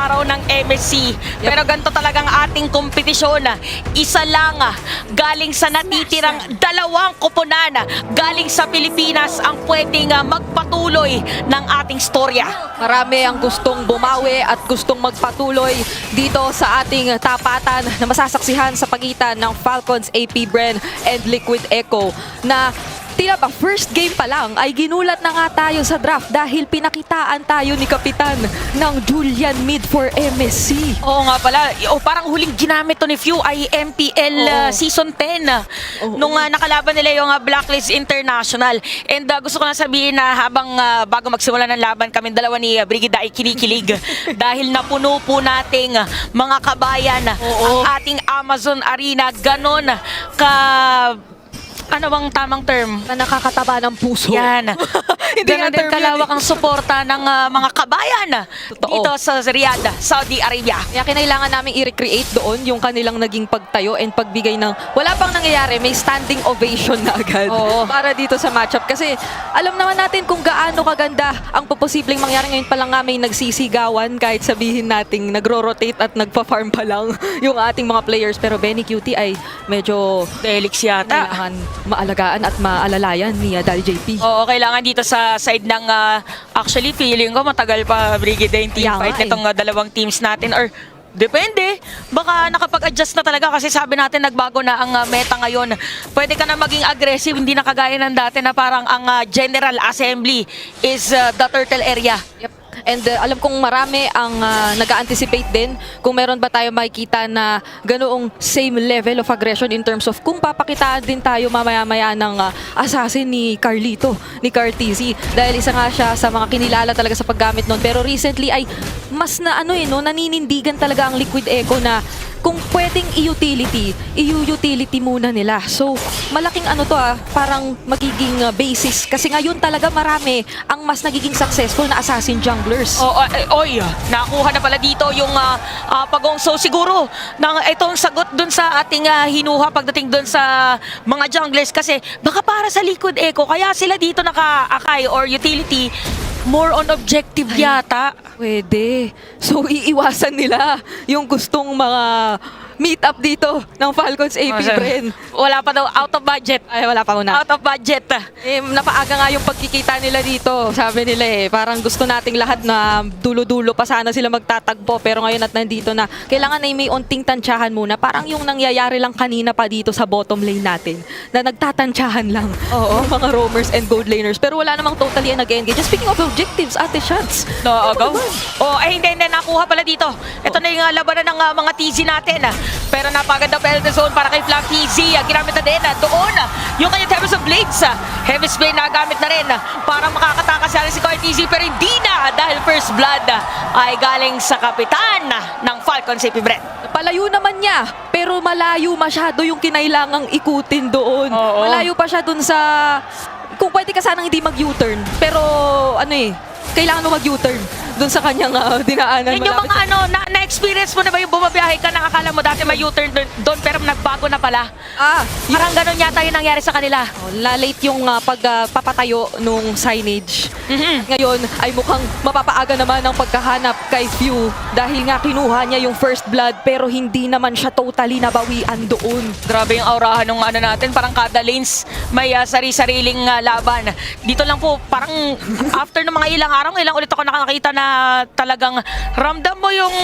araw ng MSC. Pero ganito talagang ating kompetisyon. Isa lang galing sa natitirang dalawang koponan galing sa Pilipinas ang pwedeng magpatuloy ng ating storya. Marami ang gustong bumawi at gustong magpatuloy dito sa ating tapatan na masasaksihan sa pagitan ng Falcons, AP Bren and Liquid Echo na tila ba first game pa lang ay ginulat na nga tayo sa draft dahil pinakitaan tayo ni Kapitan ng Julian mid for MSC. Oo nga pala. Parang huling ginamit to ni Few ay MPL Season 10 nung nakalaban nila yung Blacklist International. And gusto ko na sabihin na habang bago magsimula ng laban kami dalawa ni Brigida ay kinikilig dahil napuno po nating mga kabayan ang ating Amazon Arena. Ganon ka... Ano bang tamang term? Na nakakataba ng puso. Yan. Hindi nga Ganun din term kalawak yan ang suporta ng mga kabayan dito sa Riyadh, Saudi Arabia. Kaya kinailangan namin i-recreate doon yung kanilang naging pagtayo and pagbigay ng wala pang nangyayari, may standing ovation na agad para dito sa matchup. Kasi alam naman natin kung gaano kaganda ang posibleng mangyari. Ngayon pa lang nga may nagsisigawan kahit sabihin nating nagro-rotate at nagpa-farm pa lang yung ating mga players. Pero Benny Cutie ay medyo Delix yata. kailangan maalagaan at maalalayan ni Daddy JP. Oo, kailangan dito sa side ng actually feeling ko matagal pa Brigida yung team fight nitong dalawang teams natin or depende. Baka nakapag-adjust na talaga kasi sabi natin nagbago na ang meta ngayon. Pwede ka na maging aggressive, hindi na kagaya ng dati na parang ang general assembly is the turtle area. Yep. And alam kong marami ang nag-anticipate din kung meron ba tayo makikita na ganoong same level of aggression in terms of kung papakitaan din tayo mamaya-maya ng assassin ni Carlito, ni CarTZ. Dahil isa nga siya sa mga kinilala talaga sa paggamit nun. Pero recently ay mas na naninindigan talaga ang Liquid Echo na kung pwedeng i-utility muna nila. So, malaking parang magiging basis. Kasi ngayon talaga marami ang mas nagiging successful na assassin junglers. Nakuha na pala dito yung pagong. So, siguro, itong sagot dun sa ating hinuha pagdating dun sa mga junglers kasi baka para sa Liquid Echo, kaya sila dito naka-akay or utility, more on objective yata. Pwede. So, iiwasan nila yung gustong mga meet up dito ng Falcons AP Bren. Wala pa daw, out of budget. Ay, wala pa una. Out of budget. Napaaga nga yung pagkikita nila dito. Sabi nila parang gusto nating lahat na dulo-dulo pa sana sila magtatagpo. Pero ngayon at nandito na, kailangan na may unting tansyahan muna. Parang yung nangyayari lang kanina pa dito sa bottom lane natin. Na nagtatansyahan lang yung mga roamers and gold laners. Pero wala namang totally nag-engage. Just speaking of objectives, Ate Shots. Go. Hindi. Nakuha pala dito. Ito na yung labanan ng mga TZ natin. Pero napaganda penalty zone para kay Flam TZ. Ginamit na din doon yung kanyang Tempest of Blades. Heavy's Blade nagamit na rin para makakatakas si CarTZ pero hindi na dahil first blood ay galing sa kapitan ng Falcons AP Bren. Palayo naman niya, pero malayo masyado yung kinailangang ikutin doon. Malayo pa siya doon sa... Kung pwede ka sanang hindi mag-U-turn, pero kailangan mo mag-U-turn doon sa kanyang dinaanan. Yun yung mga na-experience mo na ba yung bumabiyahe ka, nakakala mo dati may U-turn doon pero nagbago na pala. Parang ganun yata yung nangyari sa kanila. Late yung pagpapatayo nung signage. Ngayon ay mukhang mapapaaga naman ang pagkahanap kay Few dahil nga kinuha niya yung first blood pero hindi naman siya totally nabawian doon. Grabe yung aurahan ng natin, parang kada lanes may sari-sariling laban. Dito lang po, parang after ng mga ilang araw, ilang ulit ako nakakita na talagang ramdam mo yung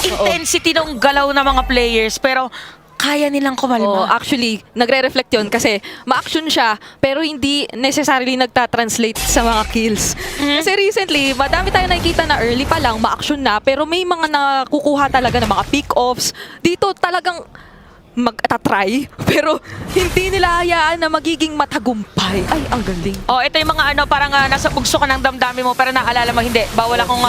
intensity ng galaw ng mga players pero kaya nilang kumalma. Actually, nagre-reflect yun kasi ma-action siya pero hindi necessarily nagta-translate sa mga kills. Kasi recently, madami tayo nakikita na early pa lang, ma-action na pero may mga nakukuha talaga ng mga pick-offs. Dito talagang mag-try pero hindi nila hayaan na magiging matagumpay. Ay, ang galing. Ito yung mga parang nasa bugso ka ng damdamin mo pero naalala mo hindi. Bawal akong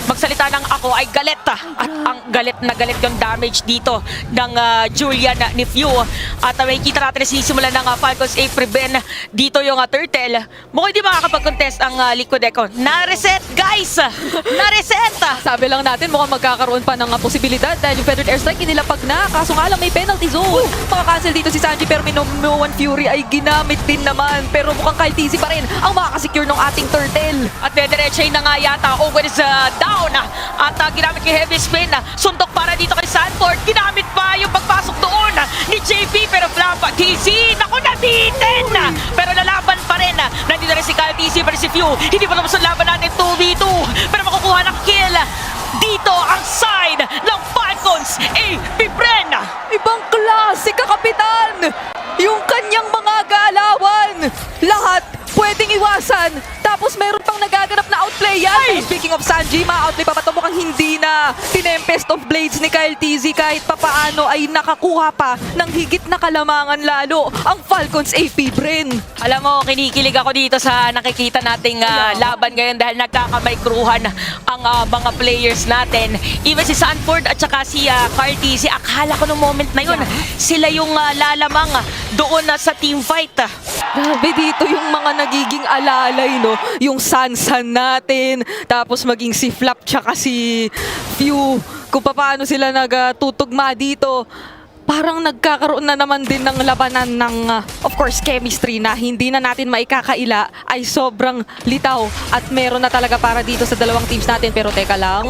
magsalita ng ako ay galit. At ang galit na galit yung damage dito ng Julian ni Few. At may kita natin na sisimulan ng Falcons AP Bren. Dito yung Turtle. Mukhang hindi makakapag-contest ang Liquid Echo. Na-reset, guys! Na-reset! Sabi lang natin mukhang magkakaroon pa ng posibilidad dahil yung Feathered Airstrike inilapag na. Kaso nga lang may penalty zone. Makakancel dito si Sanji pero Minoan Fury ay ginamit din naman. Pero mukhang Kyle TZ pa rin ang makakasecure ng ating turtle. At dediretso na nga yata. Owen is down. At ginamit kay Heavy Spin. Suntok para dito kay Sanford. Ginamit pa yung pagpasok doon ni JP. Pero flap. TC. Naku, nabitin. Pero lalaban pa rin. Nandito rin si Kyle TC pero si Few. Hindi pa tapos ang laban natin 2v2. Pero makukuha ng kill. Dito ang side ng Falcons. Bren. Ibang klase ka, Kapitan! Yung kanyang mga galawan, lahat pwedeng iwasan. Tapos meron pang nagaganap na outplay yan. Ay! Speaking of Sanji, ma-outplay pa ba ito? Mukhang hindi na. Tinempest of Blades ni Kyle TZ kahit papaano ay nakakuha pa ng higit na kalamangan lalo ang Falcons AP Bren. Alam mo, kinikilig ako dito sa nakikita nating laban ngayon dahil nagkakamaykruhan ang mga players natin. Even si Sanford at saka si Carl TZ, akala ko noong moment na yun, sila yung lalamang doon sa team fight. Grabe dito yung mga nagiging alalay, no? Yung Sansan natin, tapos maging si Flap tsaka si Few. Kung paano sila nagtutugma dito. Parang nagkakaroon na naman din ng labanan ng, of course, chemistry na hindi na natin maikakaila ay sobrang litaw at meron na talaga para dito sa dalawang teams natin. Pero teka lang,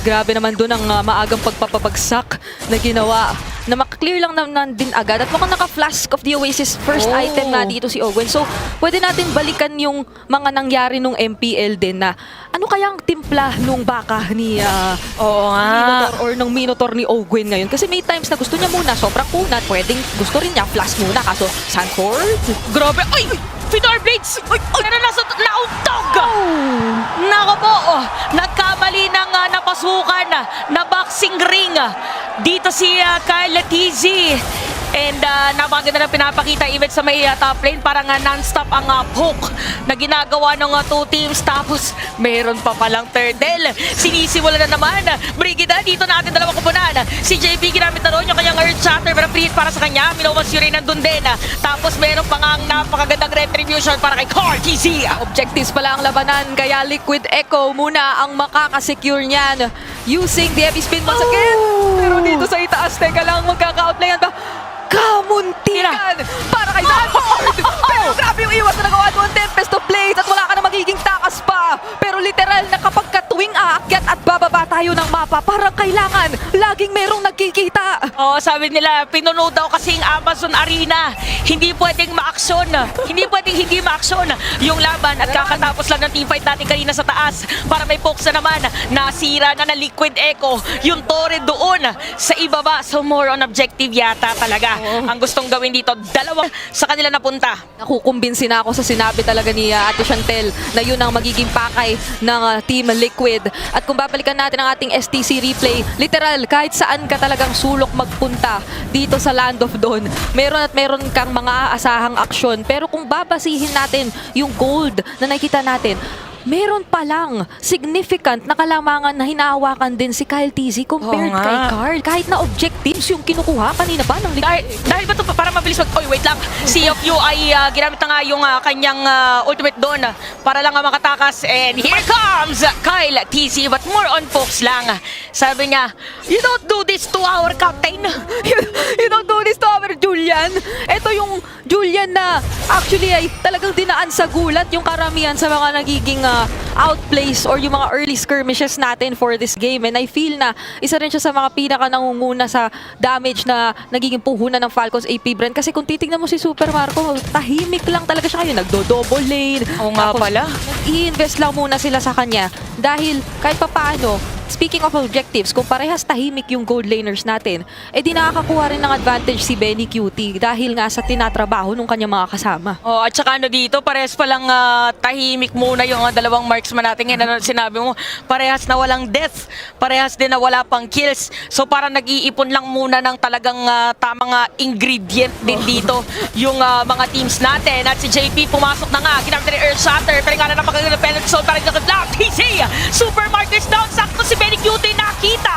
grabe naman doon ang maagang pagpapabagsak na ginawa na makaklear lang naman din agad. At mukhang naka-Flask of the Oasis first item na dito si Owen. So, pwede natin balikan yung mga nangyari nung MPL din na ano kayang timpla nung baka ni Oo nga. Minotaur or nung Minotaur ni Owen ngayon. Kasi may times na gusto niya muna, sobrang kunat, pwedeng gusto rin niya Flask muna. Kaso, Sanford? Grabe. Ay! Fedor Blades! Pero nasa nauntog! Nako po! Nagkamali ng napasukan na boxing ring. Dito si Kyle TZ. And napakaganda na pinapakita even sa may top lane. Parang non-stop ang poke na ginagawa ng two teams. Tapos meron pa palang turtle. Sinisimula na naman. Brigida, dito natin dalawang kupunan. Si JP ginamit na ron yung kanyang Earth Shatter. Pero free para sa kanya. Minoan Fury nandun din. Tapos meron pa nga ang napakagandang retribution para kay Carl TZ. Objectives pala ang labanan, kaya Liquid Echo muna ang makakasecure niyan using the heavy spin once again. Pero dito sa itaas, teka lang, magkaka-outlayan ba? Kamuntikan para kay Sanford! Pero grabe yung iwas na nagawa doon, Tempest of Blades at wala ka na magiging takas pa. Pero literal na kapag katuwing aakyat at bababa tayo ng mapa, parang kailangan laging merong nagkikita. Oo, sabi nila, pinuno daw kasing Amazon Arena. Hindi pwedeng ma-aksyon. Hindi pwedeng hindi ma-aksyon yung laban at kakatapos lang ng teamfight natin kanina sa taas para may pokes na naman. Nasira na Liquid Echo yung torre doon sa ibaba. So more on objective yata talaga ang gustong gawin dito. Dalawang sa kanila napunta. Nakukumbinsi na ako sa sinabi talaga ni Ate Chantel na yun ang magiging pakay ng Team Liquid. At kung babalikan natin ang ating STC replay, literal, kahit saan ka talagang sulok magpunta dito sa Land of Dawn, meron at meron kang mga aasahang aksyon. Pero kung babasihin natin yung gold na nakita natin, meron palang significant na kalamangan na hinahawakan din si Kyle TZ compared Oo nga. kay Carl. Kahit na objectives yung kinukuha kanina pa ng Dahil ba ito para mabilis Oy, wait lang. Sea of You ay ginamit na nga yung kanyang ultimate doon para lang makatakas. And here comes Kyle TZ but more on pokes lang. Sabi niya, you don't do this to our captain. You don't do this to our Julian. Ito yung Julian na actually ay talagang dinaan sa gulat yung karamihan sa mga nagiging outplays or yung mga early skirmishes natin for this game. And I feel na isa rin siya sa mga pinaka nangunguna sa damage na nagiging puhunan ng Falcons AP Bren. Kasi kung titignan mo si Super Marco, tahimik lang talaga siya kayo. Nagdo-double lane. Oo nga pala. I-invest lang muna sila sa kanya. Dahil kahit papaano, speaking of objectives, kung parehas tahimik yung gold laners natin, eh di nakakakuha rin ng advantage si Benny QT dahil nga sa tinatrabaho ng kanyang mga kasama. Oh, at saka dito, parehas palang tahimik muna yung dalawang marksman natin. Ngayon, ano sinabi mo, parehas na walang death, parehas din na wala pang kills. So parang nag-iipon lang muna ng talagang tamang ingredient din dito yung mga teams natin. At si JP pumasok na nga, ginamit na rin Earth Shatter, pero nga na napakaganda penalty zone, parang nakadlock, PC! Supermarkets down, sakto si Benny QT nakita.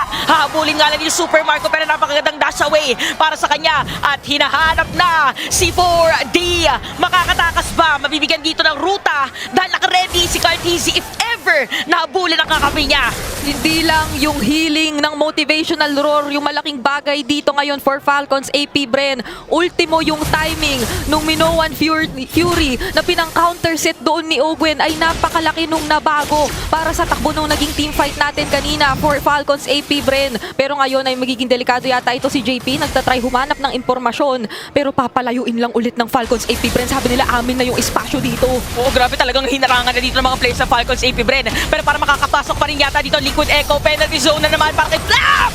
Habulin nga lang yung Super Marco pero napakagandang dash away para sa kanya at hinahanap na si 4D. Makakatakas ba? Mabibigyan dito ng ruta dahil naka-ready si Cartesi if ever nahabulin ang kakampi niya. Hindi lang yung healing ng motivational roar yung malaking bagay dito ngayon for Falcons AP Bren. Ultimo yung timing nung Minoan Fury na pinang-counter set doon ni Ogwen ay napakalaki nung nabago para sa takbo nung naging team fight natin kanina for Falcons AP Bren. Pero ngayon ay magiging delikado yata ito si JP. Nagtatry humanap ng impormasyon pero papalayuin lang ulit ng Falcons AP Bren. Sabi nila amin na yung espasyo dito. Oo, grabe talagang hinarangan na dito ng mga players sa Falcons AP Bren. Pero para makakapasok pa rin yata dito Liquid Echo, penalty zone na naman para kay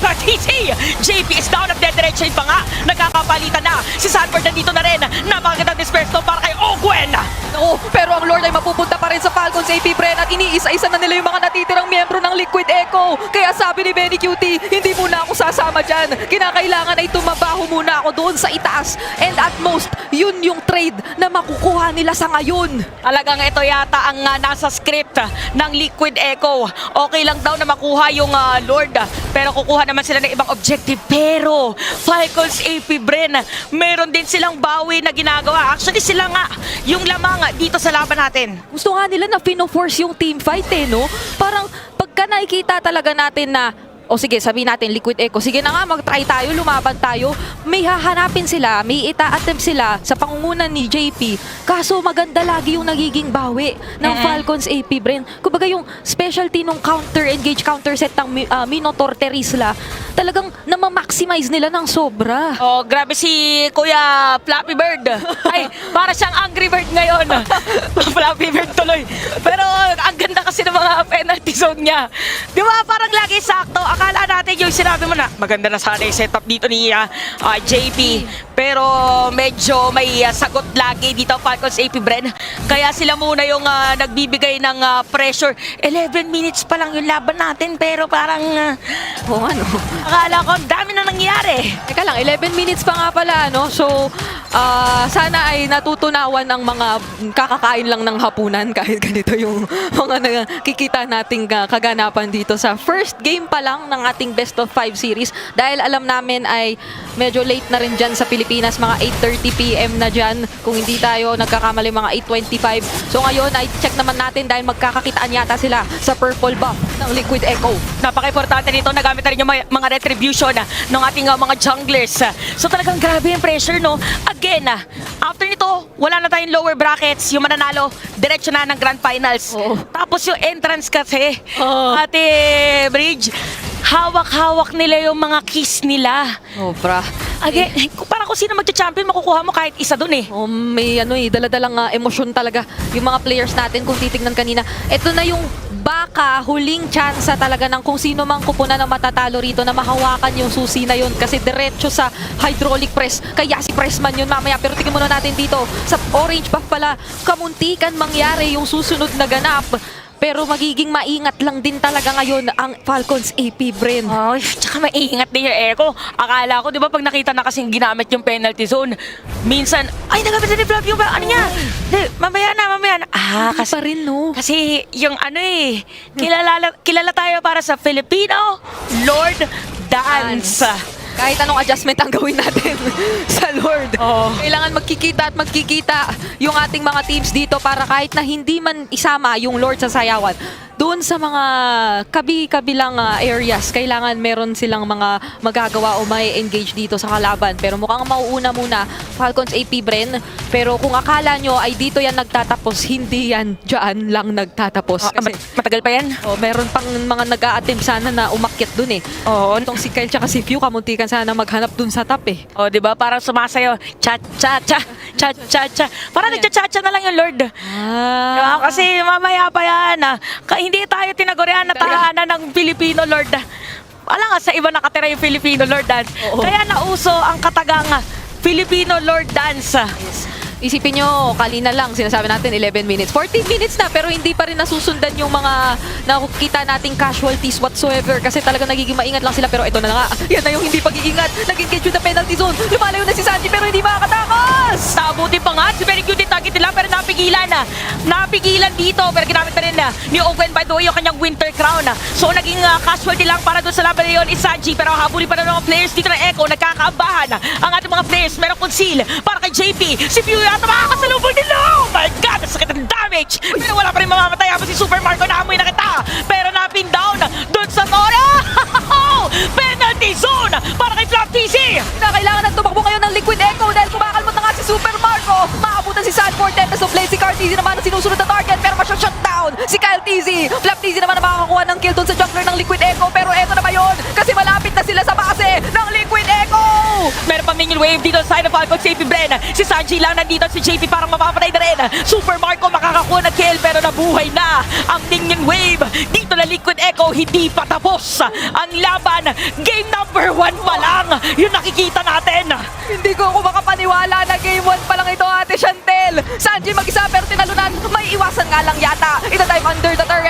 Cartesi. JP is down of dead direction pa nga. Nagkakapalitan na. Si Sanford nandito na rin. Napakagandang disperse para kay Ogwen. Oo, pero ang Lord ay mapupunta pa rin sa Falcons AP Bren at iniisa-isa na nila yung mga natitirang miyembro ng Liquid Echo. Kaya sabi ni Benny Cutie, hindi muna ako sasama dyan. Kinakailangan ay tumabaho muna ako doon sa itaas. And at most, yun yung trade na makukuha nila sa ngayon. Talagang ito yata ang nasa script ng Liquid Echo. Okay lang daw na makuha yung Lord. Pero kukuha naman sila ng ibang objective. Pero Falcons AP Bren, meron din silang bawi na ginagawa. Actually sila nga yung lamang dito sa laban natin. Gusto nga nila na pino-force yung team fight no? Parang pagka nakikita talaga natin na o sige, sabihin natin, Liquid Echo. Sige na nga, mag-try tayo, lumaban tayo. May hahanapin sila, may ita-attempt sila sa pangungunan ni JP. Kaso maganda lagi yung nagiging bawi ng Falcons AP Bren. Kumbaga yung specialty nung counter-engage, counter-set ng Minotaur Terisla, talagang namamaximize nila ng sobra. Oh, grabe si Kuya Flappy Bird. Ay, para siyang Angry Bird ngayon. Flappy Bird tuloy. Pero ang ganda kasi ng mga penalty zone niya. Di ba, parang lagi sakto. Akala natin yung sinabi mo na maganda na sana yung setup dito ni JP. Pero medyo may sagot lagi dito Falcons AP Bren. Kaya sila muna yung nagbibigay ng pressure. 11 minutes pa lang yung laban natin pero parang Oo ano. akala ko ang dami na nangyari. Teka lang, 11 minutes pa nga pala, no? So, sana ay natutunawan ang mga kakakain lang ng hapunan kahit ganito yung mga nakikita nating kaganapan dito sa first game pa lang ng ating best of 5 series. Dahil alam namin ay medyo late na rin dyan sa Pilipinas, mga 8:30 PM na dyan. Kung hindi tayo nagkakamali, mga 8:25. So ngayon ay check naman natin dahil magkakakitaan yata sila sa purple buff ng Liquid Echo. Napaka-importante nito, nagamit na rin yung mga retribution ng ating mga junglers. So talagang grabe yung pressure, no? Again, after nito, wala na tayong lower brackets. Yung mananalo, diretso na ng Grand Finals. Oo. Tapos yung entrance kasi, Oo. Ate Bridge, hawak-hawak nila yung mga keys nila. Sobra. Again, parang kung sino magcha-champion, makukuha mo kahit isa dun eh. Oh, may dala-dalang emosyon talaga yung mga players natin kung titignan kanina. Ito na yung baka huling tsansa talaga ng kung sino mang kupunan na matatalo rito na mahawakan yung susi na yun kasi diretso sa hydraulic press. Kaya si Pressman yun mamaya. Pero tingnan muna natin dito sa orange buff pala, kamuntikan mangyari yung susunod na ganap. Pero magiging maingat lang din talaga ngayon ang Falcons AP Bren. Ay, tsaka maingat din yung Echo. Akala ko, di ba, pag nakita na kasing ginamit yung penalty zone, minsan, ay, nagamit na ni Flap yung ano niya. Di, mamaya na. Hindi pa rin, no? Kasi yung kilala tayo para sa Filipino Lord Dance. Kahit anong adjustment ang gawin natin sa Lord. Oo. Kailangan magkikita yung ating mga teams dito para kahit na hindi man isama yung Lord sa sayawan, doon sa mga kabilang areas, kailangan meron silang mga magagawa o may engage dito sa kalaban. Pero mukhang mauuna muna Falcons AP Bren. Pero kung akala nyo ay dito yan nagtatapos, hindi yan dyan lang nagtatapos. Kasi, Matagal pa yan? meron pang mga nag-a-attempt sana na umakyat dun eh. Oo. Itong si Kyle tsaka si Few, kamuntikan sana maghanap dun sa top eh. O, di ba? Parang sumasayo. Cha-cha-cha. Cha-cha-cha. Parang nagcha-cha-cha na lang yung Lord. Diba? Kasi mamaya pa yan. Hindi tayo tinagurihan na tahanan ng Filipino Lord. Wala nga sa iba nakatira yung Filipino Lord Dance. Oo. Kaya nauso ang katagang Filipino Lord Dance. Isipin nyo, kanina lang, sinasabi natin 11 minutes. 14 minutes na, pero hindi pa rin nasusundan yung mga nakikita nating casualties whatsoever kasi talaga nagiging maingat lang sila. Pero ito na nga, yan na yung hindi pag-iingat. Nag-engage yung na penalty zone. Lumalayo na si Sanji pero hindi makakatakas! Nabuti pa nga, si Very Cute yung target nila pero napigilan na. Napigilan dito pero ginamit na rin na ni Owen by the way yung kanyang Winter Crown. So naging casualty lang para doon sa laban na yun is Sanji pero habulin pa na ng mga players dito ng Echo. Nagkakaambahan ang ating mga players. Meron conceal para kay JP. Si Pew yata makakasalubong nila. Oh my God, ang sakit ng damage. Pero wala pa rin mamamatay habang si Super Marco naamoy na kita. Pero napin down doon sa Tora. Penalty zone para kay Flap TC. Na kailangan na tumakbo ngayon ng Liquid Echo dahil kumakalmot na nga si Super Marco. Maabutan si Sanford, Tempest of Play, si Carteezy naman ang sinusunod na target pero masya-shutdown si Kyle TZ. Flap TZ naman ang makakakuha ng kill dun sa jungler ng Liquid Echo pero eto na ba yun? Kasi malapit na sila sa base ng Liquid Echo! Meron pa minion wave dito sa side of Falcon, JP Bren. Si Sanji lang nandito, si JP parang mapapatay na rin. Super Marco makakakuha ng kill pero nabuhay na ang minion wave. Dito na Liquid Echo, hindi pa tapos ang laban. Game number 1 pa lang, yung nakikita natin. Hindi ko ako makapaniwala na game 1 pa lang ito, Ate Chantel. Sanji mag-isa pero tinalunan. May iwasan nga lang yata. Ito time under the turret.